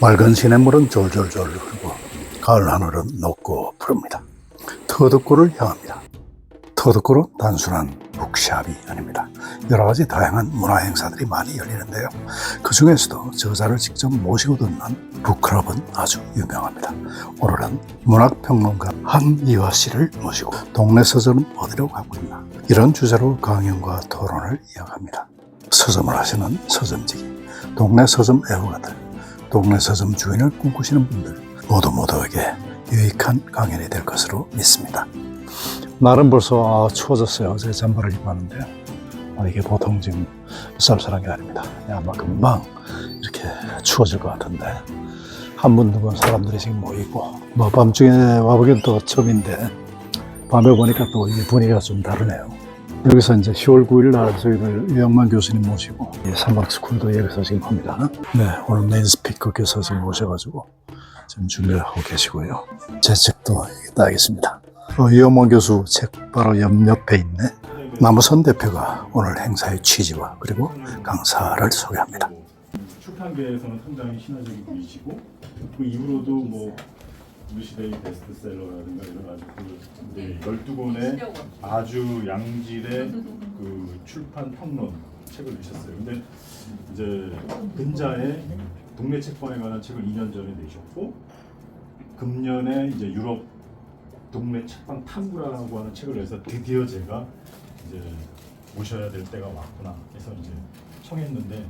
맑은 시냇물은 졸졸졸 흐르고 가을 하늘은 높고 푸릅니다. 터득골을 향합니다. 터득골은 단순한 북샵이 아닙니다. 여러 가지 다양한 문화 행사들이 많이 열리는데요. 그 중에서도 저자를 직접 모시고 듣는 북클럽은 아주 유명합니다. 오늘은 문학평론가 한이화 씨를 모시고 동네 서점은 어디로 가고 있나, 이런 주제로 강연과 토론을 이어갑니다. 서점을 하시는 서점직이, 동네 서점 애호가들, 동네 서점 주인을 꿈꾸시는 분들 모두에게 유익한 강연이 될 것으로 믿습니다. 날은 벌써 추워졌어요. 어제 잠바를 입었는데요. 이게 보통 지금 쌀쌀한 게 아닙니다. 아마 금방 이렇게 추워질 것 같은데, 한 분 두 분 사람들이 지금 모이고, 밤중에 와보긴 또 처음인데 밤에 보니까 또 이게 분위기가 좀 다르네요. 여기서 이제 10월 9일 날 저희들 유영만 교수님 모시고 삼박스쿨도 여기서 지금 합니다. 네, 오늘 메인 스피커께서 지금 오셔가지고 지금 준비하고 계시고요. 제 책도 여기 딱 있습니다. 유영만 교수 책 바로 옆에 있네. 남우선 대표가 오늘 행사의 취지와 그리고 강사를 소개합니다. 출판계에서는 상당히 신화적인 분이시고, 그 이후로도 뭐 우리 시대의 베스트셀러라든가 이런 아주 그 12권의 아주 양질의 그 출판 평론 책을 내셨어요. 근데 이제 근자에 동네 책방에 관한 책을 2년 전에 내셨고, 금년에 이제 유럽 동네 책방 탐구라고 하는 책을 내서 드디어 제가 이제 모셔야 될 때가 왔구나 해서 이제 청했는데,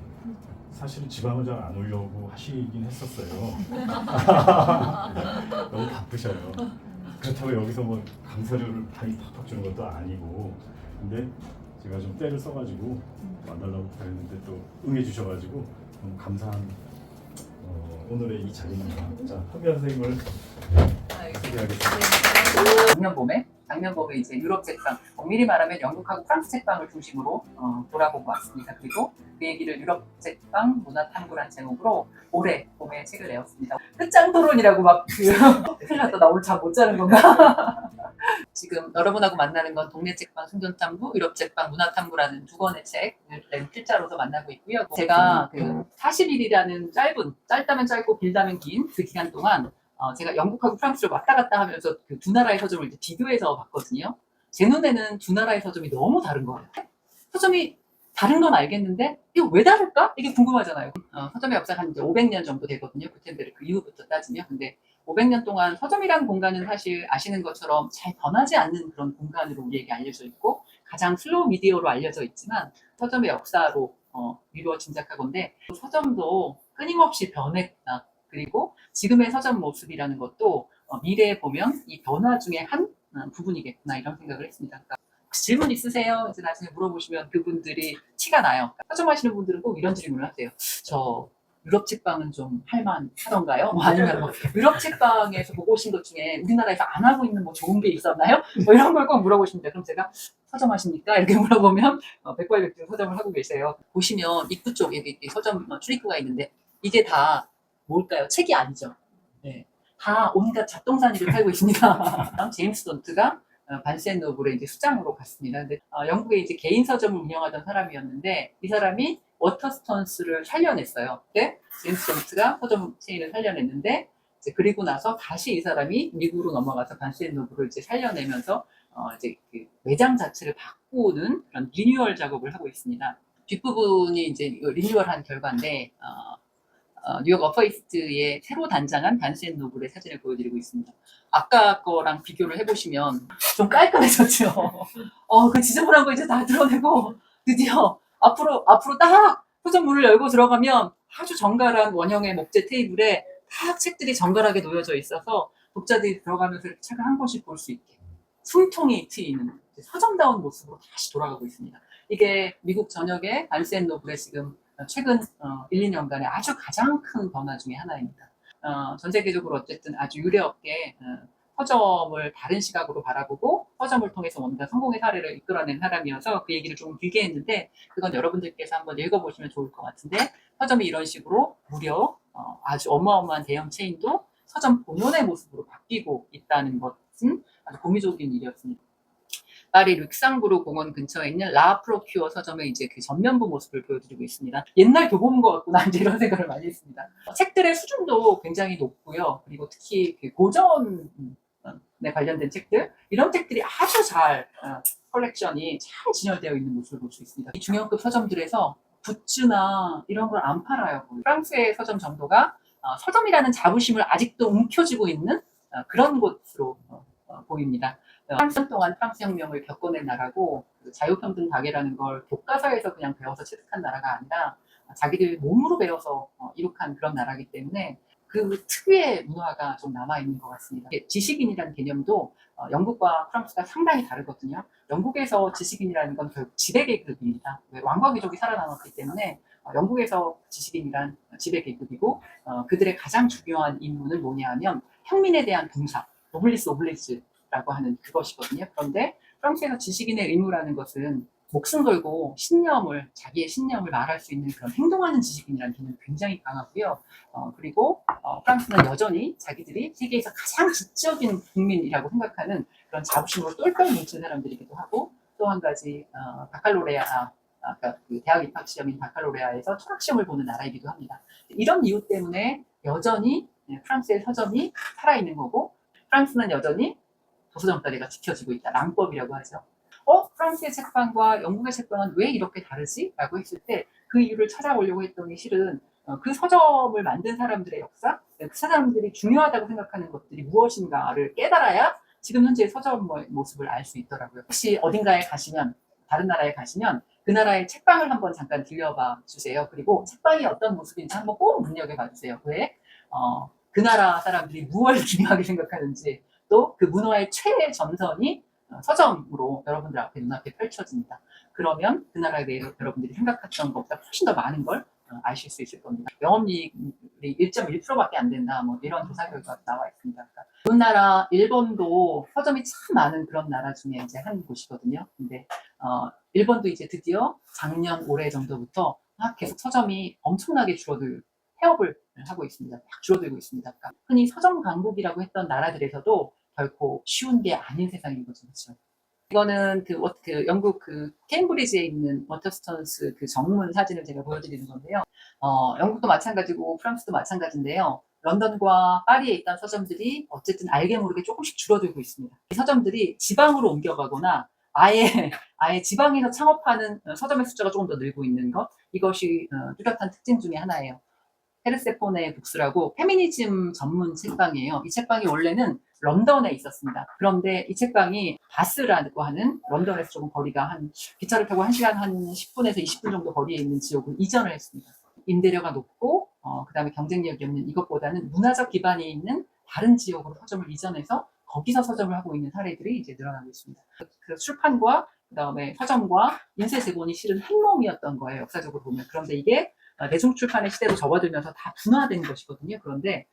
사실은 지방을 잘 안 오려고 하시긴 했었어요. 너무 바쁘셔요. 그렇다고 여기서 뭐 강사료를 많이 팍팍 주는 것도 아니고, 근데 제가 좀 때를 써가지고 만나려고 그랬는데 또 응해주셔가지고 너무 감사한 오늘의 이 자리입니다. 자, 한미아 선생님을 소개하겠습니다. 작년 봄에 이제 유럽 책방, 엄밀히 말하면 영국하고 프랑스 책방을 중심으로 돌아보고 왔습니다. 그리고 그 얘기를 유럽 책방 문화탐구란 제목으로 올해 봄에 책을 내었습니다. 끝장 토론이라고 막 큰일 났다, 나 오늘 잠 못 자는 건가? 지금 여러분하고 만나는 건 동네 책방 순전탐구, 유럽 책방 문화탐구라는 두 권의 책을 낸 필자로서 만나고 있고요. 제가 그 40일이라는 짧다면 짧고 길다면 긴 그 기간 동안 제가 영국하고 프랑스를 왔다 갔다 하면서 그 두 나라의 서점을 이제 비교해서 봤거든요. 제 눈에는 두 나라의 서점이 너무 다른 거예요. 서점이 다른 건 알겠는데 이거 왜 다를까? 이게 궁금하잖아요. 서점의 역사가 한 이제 500년 정도 되거든요. 구텐베르크 그 이후부터 따지면. 근데 500년 동안 서점이라는 공간은 사실 아시는 것처럼 잘 변하지 않는 그런 공간으로 우리에게 알려져 있고, 가장 슬로우 미디어로 알려져 있지만 서점의 역사로 미루어 짐작하건데, 서점도 끊임없이 변했다. 그리고 지금의 서점 모습이라는 것도 미래에 보면 이 변화 중에 한 부분이겠구나, 이런 생각을 했습니다. 그러니까 혹시 질문 있으세요? 이제 나중에 물어보시면 그분들이 티가 나요. 서점 하시는 분들은 꼭 이런 질문을 하세요. 저 유럽 책방은 좀 할만하던가요? 뭐 아니면 뭐 유럽 책방에서 보고 오신 것 중에 우리나라에서 안 하고 있는 뭐 좋은 게 있었나요? 뭐 이런 걸 꼭 물어보십니다. 그럼 제가 서점 하십니까? 이렇게 물어보면 백발백중 서점을 하고 계세요. 보시면 입구 쪽에 이렇게 서점 출입구가 있는데, 이게 다 뭘까요? 책이 아니죠. 네. 다 온갖 잡동사니를 팔고 있습니다. 제임스 돈트가 반센노블의 이제 수장으로 갔습니다. 근데 영국에 이제 개인 서점을 운영하던 사람이었는데, 이 사람이 워터스톤스를 살려냈어요. 그때 제임스 돈트가 서점 체인을 살려냈는데, 이제 그리고 나서 다시 이 사람이 미국으로 넘어가서 반센노블을 이제 살려내면서 이제 그 매장 자체를 바꾸는 그런 리뉴얼 작업을 하고 있습니다. 뒷부분이 이제 리뉴얼한 결과인데, 뉴욕 어퍼이스트에 새로 단장한 반센노블의 사진을 보여드리고 있습니다. 아까 거랑 비교를 해보시면 좀 깔끔해졌죠. 그 지저분한 거 이제 다 드러내고, 드디어 앞으로 딱 서점 문을 열고 들어가면 아주 정갈한 원형의 목재 테이블에 딱 책들이 정갈하게 놓여져 있어서 독자들이 들어가면서 이렇게 책을 한 권씩 볼 수 있게 숨통이 트이는 서점다운 모습으로 다시 돌아가고 있습니다. 이게 미국 전역의 반센노블의 지금 최근 1, 2년간의 아주 가장 큰 변화 중에 하나입니다. 전 세계적으로 어쨌든 아주 유례없게 서점을 다른 시각으로 바라보고 서점을 통해서 뭔가 성공의 사례를 이끌어낸 사람이어서 그 얘기를 조금 길게 했는데, 그건 여러분들께서 한번 읽어보시면 좋을 것 같은데, 서점이 이런 식으로 무려 아주 어마어마한 대형 체인도 서점 본연의 모습으로 바뀌고 있다는 것은 아주 고미적인 일이었습니다. 파리 룩상부르 공원 근처에 있는 라 프로큐어 서점의 이제 그 전면부 모습을 보여드리고 있습니다. 옛날 교보문 것 같구나 이제 이런 생각을 많이 했습니다. 책들의 수준도 굉장히 높고요. 그리고 특히 그 고전에 관련된 책들 이런 책들이 아주 잘 컬렉션이 잘 진열되어 있는 모습을 볼 수 있습니다. 이 중형급 서점들에서 굿즈나 이런 걸 안 팔아요. 프랑스의 서점 정도가 서점이라는 자부심을 아직도 움켜쥐고 있는 그런 곳으로 보입니다. 30년 동안 프랑스 혁명을 겪어낸 나라고 자유평등 가계라는 걸 교과서에서 그냥 배워서 체득한 나라가 아니라 자기들 몸으로 배워서 이룩한 그런 나라이기 때문에 그 특유의 문화가 좀 남아있는 것 같습니다. 지식인이라는 개념도 영국과 프랑스가 상당히 다르거든요. 영국에서 지식인이라는 건 결국 지배계급입니다. 왕과 귀족이 살아남았기 때문에 영국에서 지식인이란 지배계급이고 그들의 가장 중요한 임무는 뭐냐 하면 평민에 대한 봉사, 노블리스 오블리주라고 하는 그것이거든요. 그런데 프랑스에서 지식인의 의무라는 것은 목숨 걸고 자기의 신념을 말할 수 있는 그런 행동하는 지식인이라는 개념이 굉장히 강하고요. 그리고 프랑스는 여전히 자기들이 세계에서 가장 지적인 국민이라고 생각하는 그런 자부심으로 똘똘 뭉친 사람들이기도 하고 또 한 가지 바칼로레아 아까 그 대학 입학 시험인 바칼로레아에서 철학 시험을 보는 나라이기도 합니다. 이런 이유 때문에 여전히 프랑스의 서점이 살아있는 거고 프랑스는 여전히 도서정가리가 지켜지고 있다. 랑법이라고 하죠. 프랑스의 책방과 영국의 책방은 왜 이렇게 다르지? 라고 했을 때 그 이유를 찾아보려고 했더니 실은 그 서점을 만든 사람들의 역사, 그 사람들이 중요하다고 생각하는 것들이 무엇인가를 깨달아야 지금 현재 서점 모습을 알 수 있더라고요. 혹시 어딘가에 가시면 다른 나라에 가시면 그 나라의 책방을 한번 잠깐 들려봐 주세요. 그리고 책방이 어떤 모습인지 한번 꼭 눈여겨봐 주세요. 왜? 그 나라 사람들이 무엇을 중요하게 생각하는지 또 그 문화의 최전선이 서점으로 여러분들 앞에 눈앞에 펼쳐집니다. 그러면 그 나라에 대해서 여러분들이 생각했던 것보다 훨씬 더 많은 걸 아실 수 있을 겁니다. 영업이익이 1.1%밖에 안 된다. 뭐 이런 조사 결과가 나와 있습니다. 그러니까 우리나라 일본도 서점이 참 많은 그런 나라 중에 이제 한 곳이거든요. 근데 일본도 이제 드디어 작년 올해 정도부터 막 계속 서점이 엄청나게 폐업을 하고 있습니다. 막 줄어들고 있습니다. 그러니까 흔히 서점 강국이라고 했던 나라들에서도 결코 쉬운 게 아닌 세상인 거죠. 그렇죠? 이거는 영국 케임브리지에 있는 워터스톤스 그 정문 사진을 제가 보여드리는 건데요. 영국도 마찬가지고 프랑스도 마찬가지인데요. 런던과 파리에 있던 서점들이 어쨌든 알게 모르게 조금씩 줄어들고 있습니다. 이 서점들이 지방으로 옮겨가거나 아예 지방에서 창업하는 서점의 숫자가 조금 더 늘고 있는 것, 이것이 뚜렷한 특징 중에 하나예요. 페르세포네 북스라고 페미니즘 전문 책방이에요. 이 책방이 원래는 런던에 있었습니다. 그런데 이 책방이 바스라고 하는 런던에서 조금 거리가 기차를 타고 1시간 한 10분에서 20분 정도 거리에 있는 지역으로 이전을 했습니다. 임대료가 높고 그 다음에 경쟁력이 없는 이것보다는 문화적 기반이 있는 다른 지역으로 서점을 이전해서 거기서 서점을 하고 있는 사례들이 이제 늘어나고 있습니다. 그 출판과 그 다음에 서점과 인쇄 제본이 실은 한 몸이었던 거예요. 역사적으로 보면. 그런데 이게 대중출판의 시대로 접어들면서 다 분화된 것이거든요. 그런데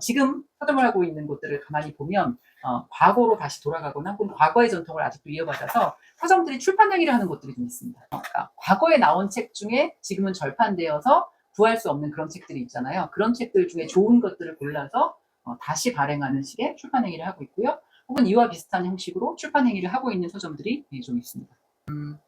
지금 서점을 하고 있는 곳들을 가만히 보면 과거로 다시 돌아가거나 혹은 과거의 전통을 아직도 이어받아서 서점들이 출판 행위를 하는 곳들이 좀 있습니다. 그러니까 과거에 나온 책 중에 지금은 절판되어서 구할 수 없는 그런 책들이 있잖아요. 그런 책들 중에 좋은 것들을 골라서 다시 발행하는 식의 출판 행위를 하고 있고요. 혹은 이와 비슷한 형식으로 출판 행위를 하고 있는 서점들이 좀 있습니다.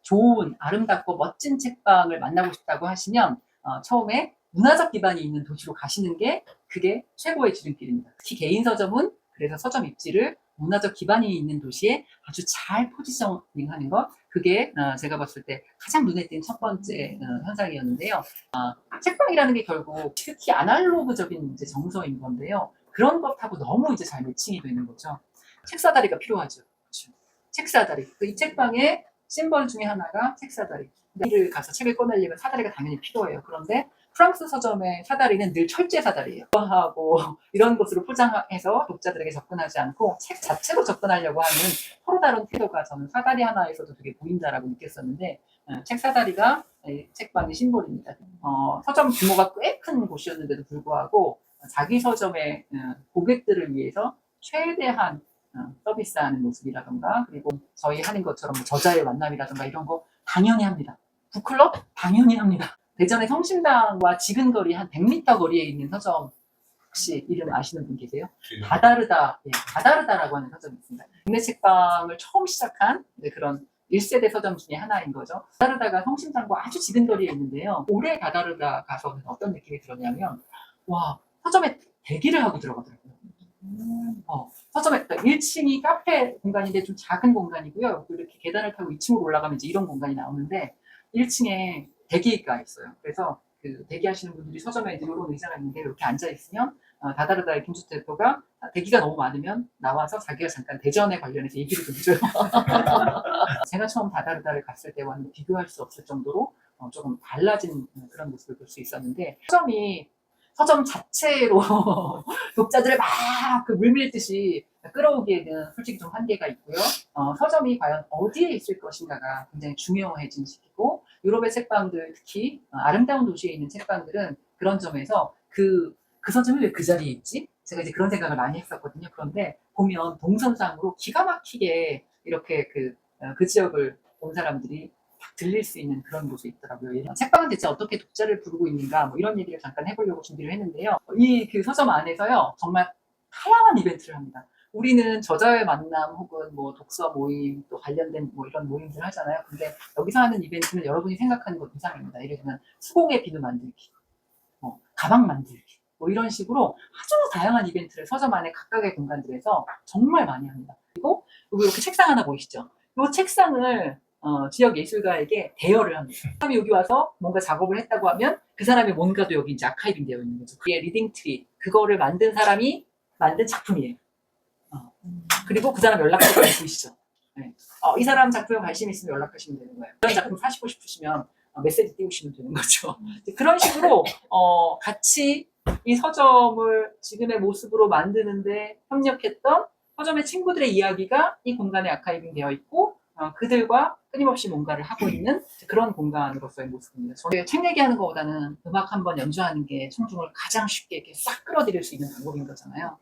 좋은 아름답고 멋진 책방을 만나고 싶다고 하시면 처음에 문화적 기반이 있는 도시로 가시는 게 그게 최고의 지름길입니다. 특히 개인 서점은 그래서 서점 입지를 문화적 기반이 있는 도시에 아주 잘 포지셔닝하는 것, 그게 제가 봤을 때 가장 눈에 띈 첫 번째 현상이었는데요. 책방이라는 게 결국 특히 아날로그적인 이제 정서인 건데요. 그런 것하고 너무 이제 잘 매칭이 되는 거죠. 책사다리가 필요하죠. 그렇죠? 책사다리. 이 책방의 심벌 중에 하나가 책사다리. 를 가서 책을 꺼내려면 사다리가 당연히 필요해요. 그런데 프랑스 서점의 사다리는 늘 철제 사다리예요. 하고 이런 것으로 포장해서 독자들에게 접근하지 않고 책 자체로 접근하려고 하는 서로 다른 태도가 저는 사다리 하나에서도 되게 보인다라고 느꼈었는데 책 사다리가 책방의 심볼입니다. 서점 규모가 꽤 큰 곳이었는데도 불구하고 자기 서점의 고객들을 위해서 최대한 서비스하는 모습이라던가 그리고 저희 하는 것처럼 저자의 만남이라던가 이런 거 당연히 합니다. 북클럽? 당연히 합니다. 대전의 성심당과 지근거리 한 100m 거리에 있는 서점 혹시 이름 아시는 분 계세요? 다다르다, 예, 다다르다라고 하는 서점이 있습니다. 국내 책방을 처음 시작한 그런 1세대 서점 중에 하나인 거죠. 다다르다가 성심당과 아주 지근거리에 있는데요. 올해 다다르다 가서는 어떤 느낌이 들었냐면, 와, 서점에 대기를 하고 들어가더라고요. 서점에 1층이 카페 공간인데 좀 작은 공간이고요. 이렇게 계단을 타고 2층으로 올라가면 이제 이런 공간이 나오는데 1층에 대기가 있어요. 그래서 그 대기하시는 분들이 서점에 이제 이런 의자가 있는데 이렇게 앉아 있으면 다다르다의 김수태 대표가 대기가 너무 많으면 나와서 자기가 잠깐 대전에 관련해서 얘기를 좀 해줘요. 제가 처음 다다르다를 갔을 때와는 비교할 수 없을 정도로 조금 달라진 그런 모습을 볼 수 있었는데 서점 자체로 독자들을 막그 물밀듯이 끌어오기에는 솔직히 좀 한계가 있고요. 서점이 과연 어디에 있을 것인가가 굉장히 중요해진 시기고 유럽의 책방들 특히 아름다운 도시에 있는 책방들은 그런 점에서 그 서점이 왜 그 자리에 있지? 제가 이제 그런 생각을 많이 했었거든요. 그런데 보면 동선상으로 기가 막히게 이렇게 그 지역을 온 사람들이 딱 들릴 수 있는 그런 곳이 있더라고요. 책방은 대체 어떻게 독자를 부르고 있는가 뭐 이런 얘기를 잠깐 해보려고 준비를 했는데요. 이 그 서점 안에서요 정말 다양한 이벤트를 합니다. 우리는 저자의 만남 혹은 뭐 독서 모임 또 관련된 뭐 이런 모임들 하잖아요. 근데 여기서 하는 이벤트는 여러분이 생각하는 것 이상입니다. 예를 들면 수공예 비누 만들기, 가방 만들기 뭐 이런 식으로 아주 다양한 이벤트를 서점 안에 각각의 공간들에서 정말 많이 합니다. 그리고 여기 이렇게 책상 하나 보이시죠? 이 책상을 지역 예술가에게 대여를 합니다. 사람이 여기 와서 뭔가 작업을 했다고 하면 그 사람의 뭔가도 여기 이제 아카이빙 되어 있는 거죠. 그게 리딩 트리, 그거를 만든 사람이 만든 작품이에요. 그리고 그 사람 연락처가 보이시죠? 네. 이 사람 작품에 관심 있으면 연락하시면 되는 거예요. 그런 작품 사시고 싶으시면 메시지 띄우시면 되는 거죠. 그런 식으로 같이 이 서점을 지금의 모습으로 만드는데 협력했던 서점의 친구들의 이야기가 이 공간에 아카이빙 되어 있고 그들과 끊임없이 뭔가를 하고 있는 그런 공간으로서의 모습입니다. 저희 책 얘기하는 것보다는 음악 한번 연주하는 게 청중을 가장 쉽게 이렇게 싹 끌어들일 수 있는 방법인 거잖아요.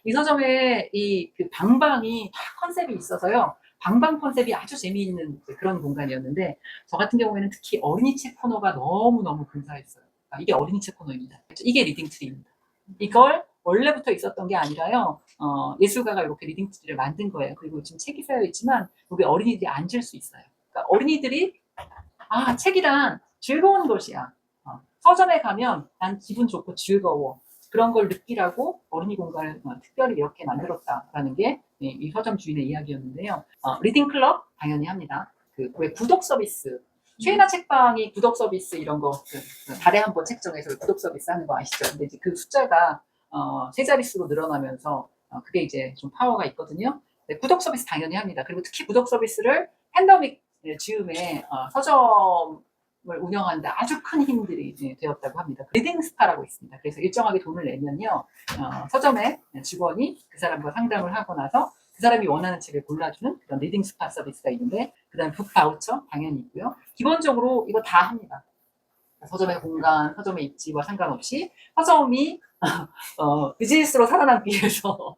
이 서점에 그 방방이 다 컨셉이 있어서요. 방방 컨셉이 아주 재미있는 그런 공간이었는데 저 같은 경우에는 특히 어린이 책 코너가 너무너무 근사했어요. 이게 어린이 책 코너입니다. 이게 리딩 트리입니다. 이걸 원래부터 있었던 게 아니라요. 예술가가 이렇게 리딩 트리를 만든 거예요. 그리고 지금 책이 쌓여 있지만 여기 어린이들이 앉을 수 있어요. 그러니까 어린이들이 책이란 즐거운 것이야. 서점에 가면 난 기분 좋고 즐거워. 그런 걸 느끼라고 어린이 공간을 특별히 이렇게 만들었다라는 게 이 서점 주인의 이야기였는데요. 리딩 클럽 당연히 합니다. 왜 구독 서비스, 최애나 책방이 구독 서비스 이런 거 달에 한 번 책정해서 구독 서비스 하는 거 아시죠? 근데 이제 그 숫자가 세 자릿수로 늘어나면서 그게 이제 좀 파워가 있거든요. 네, 구독 서비스 당연히 합니다. 그리고 특히 구독 서비스를 팬데믹 즈음에 서점을 운영하는데 아주 큰 힘들이 되었다고 합니다. 리딩 스파라고 있습니다. 그래서 일정하게 돈을 내면요, 서점의 직원이 그 사람과 상담을 하고 나서 그 사람이 원하는 책을 골라주는 그런 리딩 스파 서비스가 있는데, 그 다음에 북 바우처 당연히 있고요. 기본적으로 이거 다 합니다. 서점의 공간, 서점의 입지와 상관없이 서점이 비즈니스로 살아남기 위해서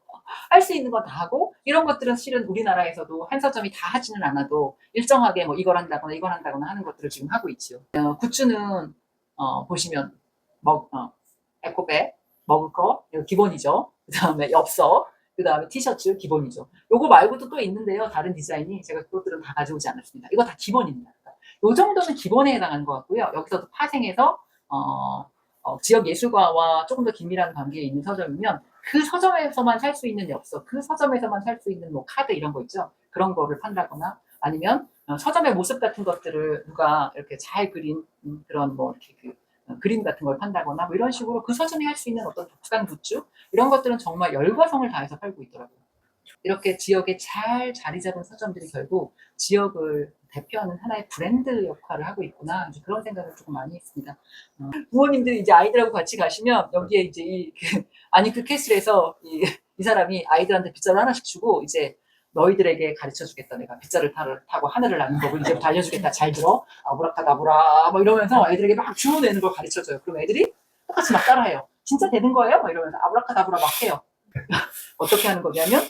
할 수 있는 건 다 하고, 이런 것들은 실은 우리나라에서도 한 서점이 다 하지는 않아도 일정하게 뭐 이걸 한다거나 이걸 한다거나 하는 것들을 지금 하고 있죠. 굿즈는 보시면 에코백, 먹을 거 이거 기본이죠. 그 다음에 엽서, 그 다음에 티셔츠 기본이죠. 요거 말고도 또 있는데요. 다른 디자인이 제가 그것들은 다 가져오지 않았습니다. 이거 다 기본입니다. 요 정도는 기본에 해당하는 것 같고요. 여기서도 파생해서 지역 예술가와 조금 더 긴밀한 관계에 있는 서점이면 그 서점에서만 살 수 있는 엽서, 그 서점에서만 살 수 있는 뭐 카드 이런 거 있죠. 그런 거를 판다거나 아니면 서점의 모습 같은 것들을 누가 이렇게 잘 그린 그런 뭐 이렇게 그림 같은 걸 판다거나 뭐 이런 식으로 그 서점이 할 수 있는 어떤 독특한 굿즈 이런 것들은 정말 열과 성을 다해서 팔고 있더라고요. 이렇게 지역에 잘 자리 잡은 서점들이 결국 지역을 대표하는 하나의 브랜드 역할을 하고 있구나, 그런 생각을 조금 많이 했습니다. 부모님들이 이제 아이들하고 같이 가시면 여기에 이제 아니크 캐슬에서 이 사람이 아이들한테 빗자루 하나씩 주고 이제 너희들에게 가르쳐 주겠다. 내가 빗자루 타고 하늘을 나는 법을 이제부터 알려주겠다. 잘 들어. 아브라카다브라 뭐 이러면서 애들에게 막 주문내는 걸 가르쳐 줘요. 그럼 애들이 똑같이 막 따라해요. 진짜 되는 거예요? 막 이러면서 아브라카다브라 막 해요. 어떻게 하는 거냐면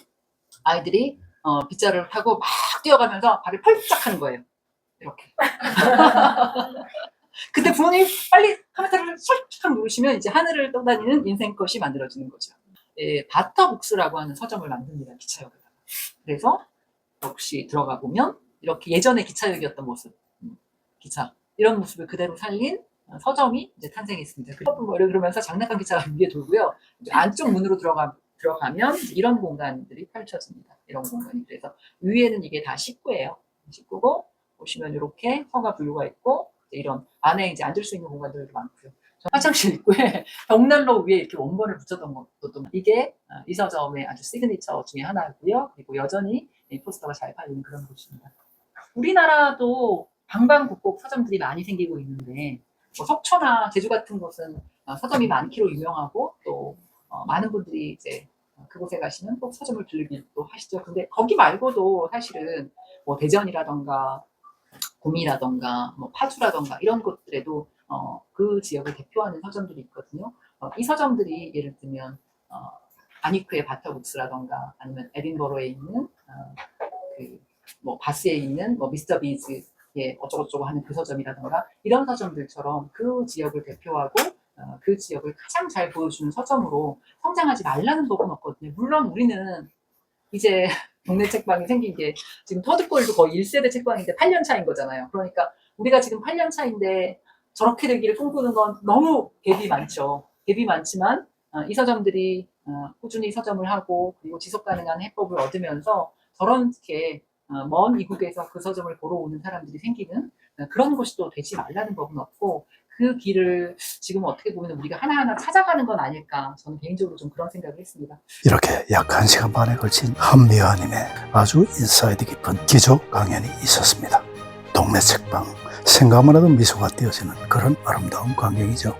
아이들이 빗자루를 타고 막 뛰어가면서 발을 펄쩍 하는 거예요. 이렇게. 근데 부모님 빨리 컴퓨터를 설득 누르시면 이제 하늘을 떠다니는 인생컷이 만들어지는 거죠. 예, 바터북스라고 하는 서점을 만듭니다. 기차역에다가. 그래서 역시 들어가 보면 이렇게 예전의 기차역이었던 모습, 기차 이런 모습을 그대로 살린 서점이 이제 탄생했습니다. 그러면서 장난감 기차가 위에 돌고요. 이제 안쪽 문으로 들어가면 이제 이런 공간들이 펼쳐집니다. 이런 공간이. 그래서 위에는 이게 다 식구예요. 식구고 보시면 이렇게 서가 분류가 있고 이런 안에 이제 앉을 수 있는 공간들도 많고요. 화장실 입구에 벽난로 위에 이렇게 원본을 붙였던 것도 이게 이 서점의 아주 시그니처 중에 하나고요. 그리고 여전히 이 포스터가 잘 팔리는 그런 곳입니다. 우리나라도 방방곡곡 서점들이 많이 생기고 있는데 뭐 속초나 제주 같은 곳은 서점이 많기로 유명하고 또 많은 분들이 이제 그곳에 가시면 꼭 서점을 들르기도 하시죠. 근데 거기 말고도 사실은 뭐 대전이라던가 구미라던가 뭐 파주라던가 이런 곳들에도 그 지역을 대표하는 서점들이 있거든요. 이 서점들이 예를 들면 아니크의 바터북스라던가 아니면 에딘버러에 있는 그뭐 바스에 있는 뭐 미스터 비즈의 어쩌고저쩌고 하는 그 서점이라던가 이런 서점들처럼 그 지역을 대표하고 그 지역을 가장 잘 보여주는 서점으로 성장하지 말라는 법은 없거든요. 물론 우리는 이제 동네 책방이 생긴 게 지금 터득골도 거의 1세대 책방인데 8년 차인 거잖아요. 그러니까 우리가 지금 8년 차인데 저렇게 되기를 꿈꾸는 건 너무 갭이 많죠. 갭이 많지만 이 서점들이 꾸준히 서점을 하고 그리고 지속 가능한 해법을 얻으면서 저렇게 먼 이국에서 그 서점을 보러 오는 사람들이 생기는 그런 곳이 또 되지 말라는 법은 없고 그 길을 지금 어떻게 보면 우리가 하나하나 찾아가는 건 아닐까 저는 개인적으로 좀 그런 생각을 했습니다. 이렇게 약 1시간 반에 걸친 한미화님의 아주 인사이드 깊은 기조 강연이 있었습니다. 동네 책방, 생각만 해도 미소가 띄어지는 그런 아름다운 광경이죠.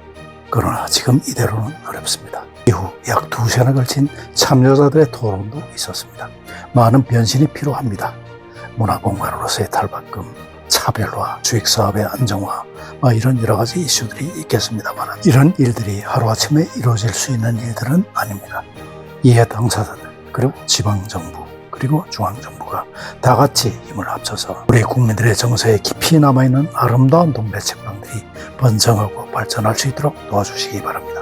그러나 지금 이대로는 어렵습니다. 이후 약 2시간에 걸친 참여자들의 토론도 있었습니다. 많은 변신이 필요합니다. 문화공간으로서의 탈바꿈, 차별화, 수익사업의 안정화, 이런 여러 가지 이슈들이 있겠습니다만 이런 일들이 하루아침에 이루어질 수 있는 일들은 아닙니다. 이해 당사자들, 그리고 지방정부, 그리고 중앙정부가 다 같이 힘을 합쳐서 우리 국민들의 정서에 깊이 남아있는 아름다운 동네 책방들이 번성하고 발전할 수 있도록 도와주시기 바랍니다.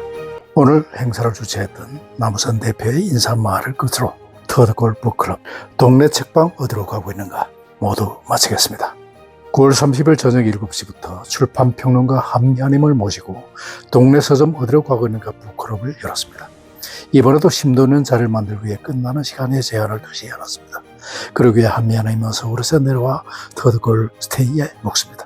오늘 행사를 주최했던 남우선 대표의 인사말을 끝으로 터득골 북클럽 동네 책방 어디로 가고 있는가 모두 마치겠습니다. 9월 30일 저녁 7시부터 출판평론가 한미아님을 모시고 동네 서점 어디로 가고 있는가 북클럽을 열었습니다. 이번에도 심도 있는 자리를 만들기 위해 끝나는 시간에 제한을 두지 않았습니다. 그러기 위해 한미아님은 서울에서 내려와 터득골 스테이에 묵습니다.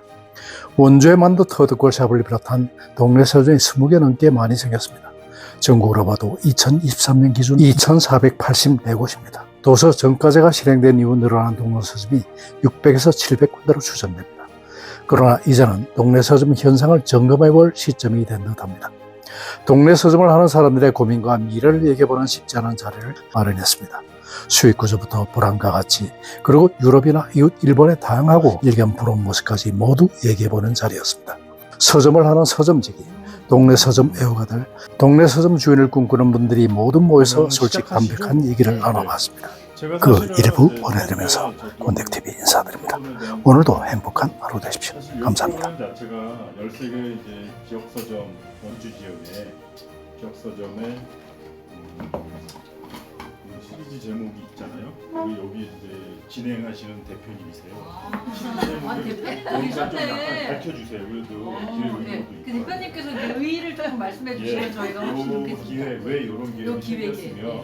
원주에 만든 터득골 샵을 비롯한 동네 서점이 20개 넘게 많이 생겼습니다. 전국으로 봐도 2023년 기준 2,484곳입니다. 도서 정가제가 실행된 이후 늘어난 동네 서점이 600에서 700군데로 추정됩니다. 그러나 이제는 동네 서점 현상을 점검해 볼 시점이 된 듯합니다. 동네 서점을 하는 사람들의 고민과 미래를 얘기해보는 쉽지 않은 자리를 마련했습니다. 수익 구조부터 불안과 가치, 그리고 유럽이나 이웃 일본의 다양하고 일견 부러운 모습까지 모두 얘기해보는 자리였습니다. 서점을 하는 서점직이, 동네 서점 애호가들, 동네 서점 주인을 꿈꾸는 분들이 모두 모여서 솔직 담백한 얘기를 나눠봤습니다. 그 일부 보내드리면서 곤택TV 인사드립니다. 오늘도 행복한 하루 되십시오. 감사합니다. 이 프로그램 자체가 13개 이제 지역 서점, 원주 지역에 지역 서점의 시리즈 제목이 있잖아요. 그리고 여기 이제 진행하시는 대표님이세요. 뭔가 좀 약간 밝혀주세요. 그래도 기획 의도도 있고. 대표님께서 의의를 좀 말씀해 주시면 저희가 훨씬 좋겠습니다. 기회 왜 이런 기획을 기획에, 생겼으며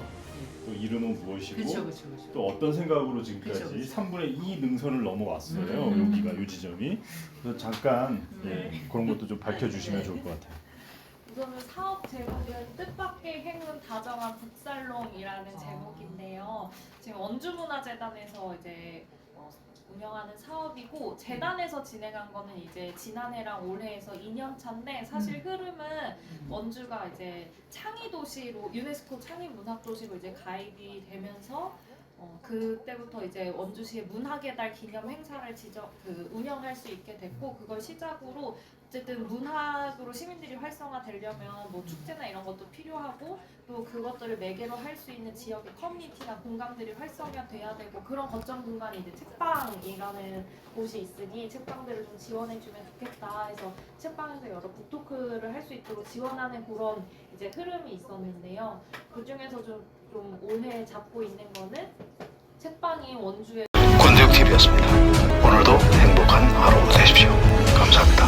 또 이름은 무엇이고 그렇죠. 또 어떤 생각으로 지금까지 그쵸. 3분의 2 능선을 넘어왔어요. 여기가 요 지점이. 그래서 잠깐 그런 것도 좀 밝혀주시면 좋을 것 같아요. 우선은 사업 제목은 뜻밖의 행운 다정한 북살롱이라는 제목인데요. 지금 원주문화재단에서 이제 운영하는 사업이고 재단에서 진행한 거는 이제 지난해랑 올해에서 2년 차인데 사실 흐름은 원주가 이제 창의 도시로 유네스코 창의 문학 도시로 이제 가입이 되면서 그때부터 이제 원주시의 문학의 달 기념 행사를 운영할 수 있게 됐고 그걸 시작으로 어쨌든 문학으로 시민들이 활성화되려면 뭐 축제나 이런 것도 필요하고 또 그것들을 매개로 할 수 있는 지역의 커뮤니티나 공간들이 활성화돼야 되고 그런 거점 공간이 이제 책방이라는 곳이 있으니 책방들을 좀 지원해주면 좋겠다 해서 책방에서 여러 북토크를 할 수 있도록 지원하는 그런 이제 흐름이 있었는데요. 그 중에서 좀 올해 잡고 있는 거는 책방이 원주에 권대욱 TV였습니다. 오늘도 행복한 하루 되십시오. 감사합니다.